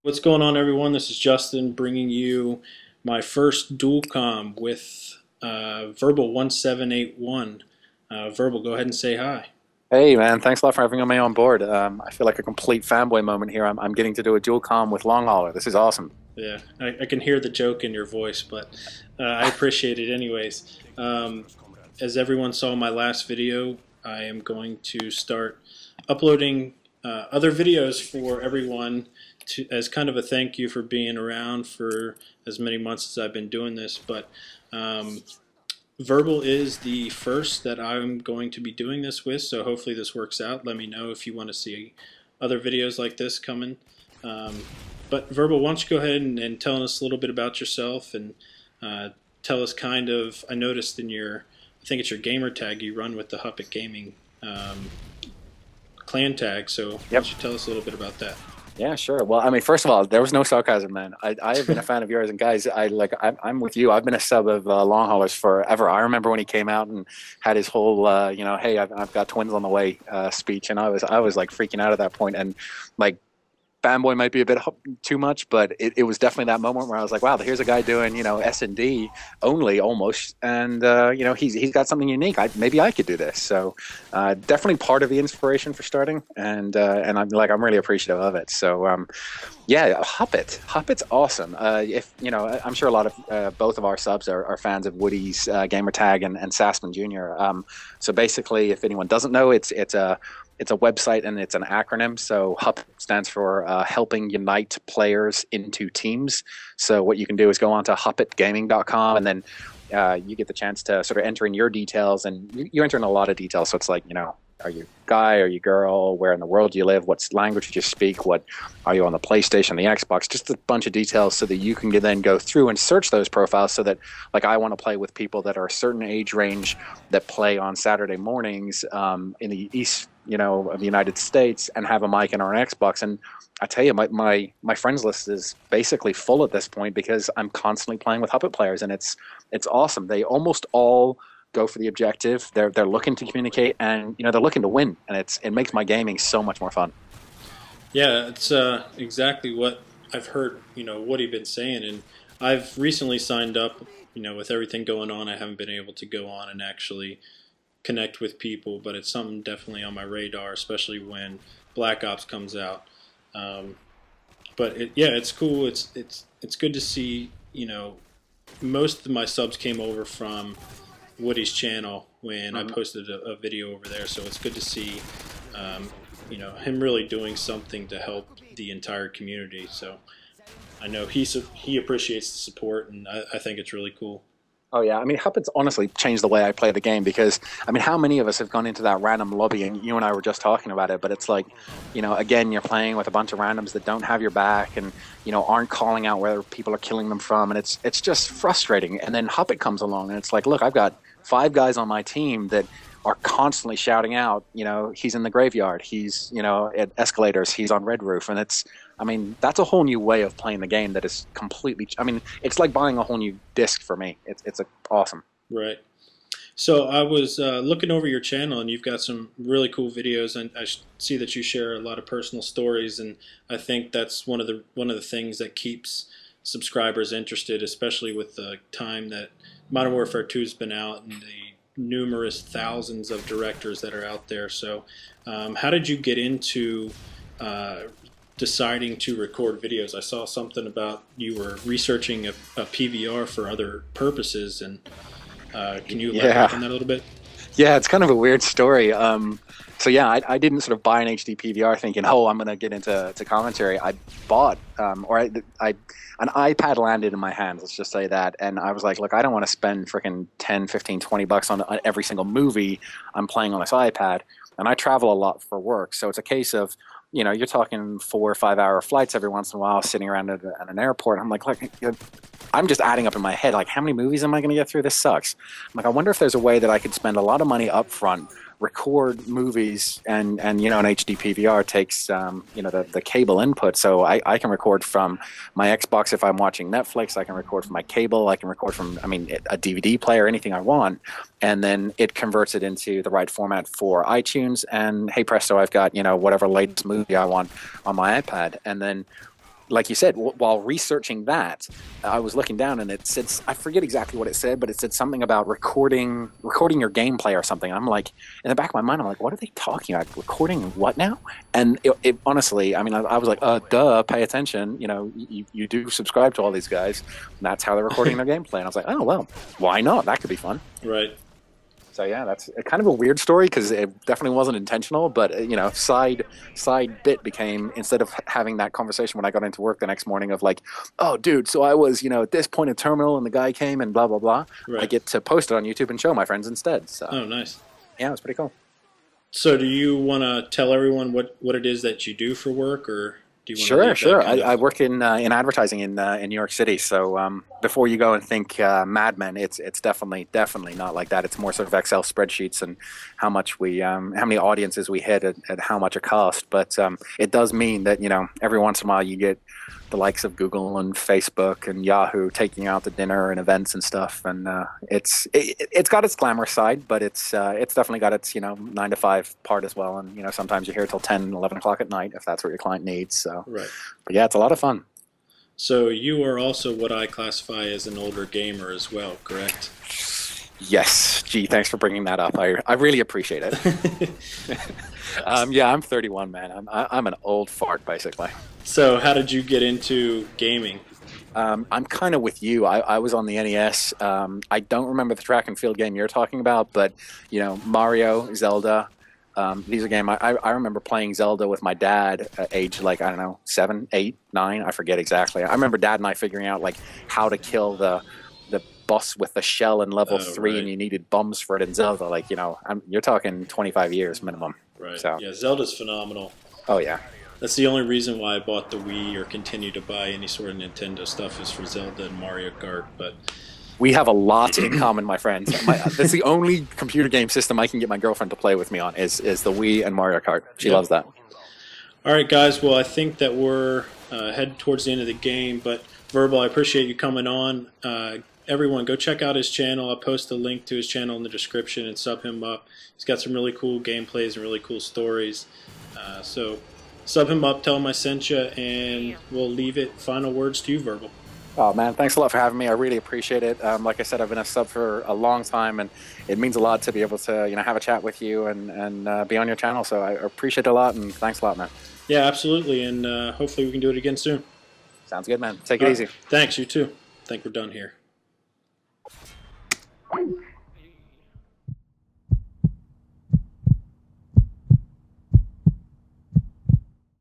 What's going on, everyone? This is Justin bringing you my first dual com with Verbal1781. Verbal, go ahead and say hi. Hey man, thanks a lot for having me on board. I feel like a complete fanboy moment here. I'm getting to do a dual comm with Long Hauler. This is awesome. Yeah, I can hear the joke in your voice, but I appreciate it anyways. As everyone saw my last video, I am going to start uploading other videos for everyone as kind of a thank you for being around for as many months as I've been doing this. But Verbal is the first that I'm going to be doing this with, so hopefully this works out. Let me know if you want to see other videos like this coming. But Verbal, why don't you go ahead and tell us a little bit about yourself and tell us kind of, I noticed in your, I think it's your gamer tag, you run with the Huppet Gaming clan tag, so why Yep. don't you tell us a little bit about that? Yeah, sure. Well, I mean, first of all, there was no sarcasm, man. I have been a fan of yours, and guys, I'm with you. I've been a sub of Long Haulers forever. I remember when he came out and had his whole, hey, I've got twins on the way speech, and I was like freaking out at that point, and like fanboy might be a bit too much, but it was definitely that moment where I was like, wow, here's a guy doing, S&D only almost, and he's got something unique. Maybe I could do this. So definitely part of the inspiration for starting, and I'm really appreciative of it. So yeah, Huppet's awesome. If I'm sure a lot of both of our subs are fans of Woody's gamer tag and Sassman Jr. So basically, if anyone doesn't know, it's a website and it's an acronym. So HUP stands for Helping Unite Players into Teams. So what you can do is go on to huppetgaming.com, and then you get the chance to sort of enter in your details, and you enter in a lot of details. So it's like, are you guy, are you girl, where in the world do you live, what language do you speak, what are you on the PlayStation, the Xbox, just a bunch of details so that you can then go through and search those profiles so that, like, I want to play with people that are a certain age range that play on Saturday mornings in the East of the United States and have a mic and or an Xbox. And I tell you, my friends list is basically full at this point because I'm constantly playing with Huppet players, and it's awesome. They almost all go for the objective. They're looking to communicate, and they're looking to win, and it makes my gaming so much more fun. Yeah, it's exactly what I've heard, what he'd been saying, and I've recently signed up, with everything going on, I haven't been able to go on and actually connect with people, but it's something definitely on my radar, especially when Black Ops comes out. But yeah, it's cool. It's good to see. Most of my subs came over from Woody's channel when I posted a video over there, so it's good to see. Him really doing something to help the entire community. So I know he appreciates the support, and I think it's really cool. Oh yeah, I mean, Huppet's honestly changed the way I play the game because, I mean, how many of us have gone into that random lobby, and you and I were just talking about it, but it's like, again, you're playing with a bunch of randoms that don't have your back and, aren't calling out where people are killing them from, and it's just frustrating. And then Huppet comes along, and it's like, look, I've got 5 guys on my team that are constantly shouting out, he's in the graveyard, he's, at escalators, he's on Red Roof, and that's a whole new way of playing the game that is completely, it's like buying a whole new disc for me. It's awesome. Right. So I was looking over your channel, and you've got some really cool videos, and I see that you share a lot of personal stories, and I think that's one of the things that keeps subscribers interested, especially with the time that Modern Warfare 2 has been out and the numerous thousands of directors that are out there. So how did you get into deciding to record videos? I saw something about you were researching a PVR for other purposes, and can you elaborate on that a little bit? Yeah, it's kind of a weird story. So yeah, I didn't sort of buy an HD PVR thinking, oh, I'm going to get into commentary. I bought, an iPad landed in my hands, let's just say that. And I was like, look, I don't want to spend freaking 10, 15, 20 bucks on every single movie I'm playing on this iPad. And I travel a lot for work. So it's a case of, you're talking 4 or 5 hour flights every once in a while, sitting around at an airport. I'm like, I'm just adding up in my head, like, how many movies am I going to get through? This sucks. I'm like, I wonder if there's a way that I could spend a lot of money up front, record movies, and an HD PVR takes, the cable input. So I can record from my Xbox if I'm watching Netflix. I can record from my cable. I can record from, a DVD player, anything I want. And then it converts it into the right format for iTunes. And hey, presto, I've got, whatever latest movie I want on my iPad. And then like you said, while researching that, I was looking down and it said, I forget exactly what it said, but it said something about recording your gameplay or something. I'm like, in the back of my mind, I'm like, what are they talking about? Recording what now? And it honestly, I mean, I was like, duh, pay attention. You know, you do subscribe to all these guys. And that's how they're recording their gameplay. And I was like, oh, well, why not? That could be fun. Right. So yeah, that's kind of a weird story because it definitely wasn't intentional. But you know, side bit became, instead of having that conversation when I got into work the next morning of like, oh dude, so I was, you know, at this point in terminal and the guy came and blah blah blah. Right. I get to post it on YouTube and show my friends instead. So oh, nice. Yeah, it was pretty cool. So do you want to tell everyone what it is that you do for work, or do you want Sure. I work in advertising in New York City. So before you go and think Mad Men, it's definitely not like that. It's more sort of Excel spreadsheets and how much we how many audiences we hit at how much it costs. But it does mean that, you know, every once in a while you get the likes of Google and Facebook and Yahoo taking you out to dinner and events and stuff. And it's got its glamorous side, but it's definitely got its, you know, 9 to 5 part as well. And, you know, sometimes you're here till 10, 11 o'clock at night if that's what your client needs. So, right. But yeah, it's a lot of fun. So you are also what I classify as an older gamer as well, correct? Yes. Gee, thanks for bringing that up. I really appreciate it. Yeah, I'm 31, man. I'm an old fart, basically. So how did you get into gaming? I'm kind of with you. I was on the NES. I don't remember the track and field game you're talking about, but, you know, Mario, Zelda, these are games. I remember playing Zelda with my dad at age, like, I don't know, 7, 8, 9. I forget exactly. I remember Dad and I figuring out, like, how to kill the boss with the shell in level 3, right. and you needed bombs for it in Zelda. Like, you know, you're talking 25 years minimum. Right. So. Yeah, Zelda's phenomenal. Oh, yeah. That's the only reason why I bought the Wii or continue to buy any sort of Nintendo stuff is for Zelda and Mario Kart. But we have a lot in common, my friends. That's the only computer game system I can get my girlfriend to play with me on is the Wii and Mario Kart. She loves that. All right, guys. Well, I think that we're heading towards the end of the game. But Verbal, I appreciate you coming on. Everyone, go check out his channel. I'll post a link to his channel in the description and sub him up. He's got some really cool gameplays and really cool stories. So sub him up, tell him I sent you, and we'll leave it. Final words to you, Verbal. Oh, man, thanks a lot for having me. I really appreciate it. Like I said, I've been a sub for a long time, and it means a lot to be able to, you know, have a chat with you and be on your channel. So I appreciate it a lot, and thanks a lot, man. Yeah, absolutely, and hopefully we can do it again soon. Sounds good, man. Take it easy. Thanks, you too. I think we're done here.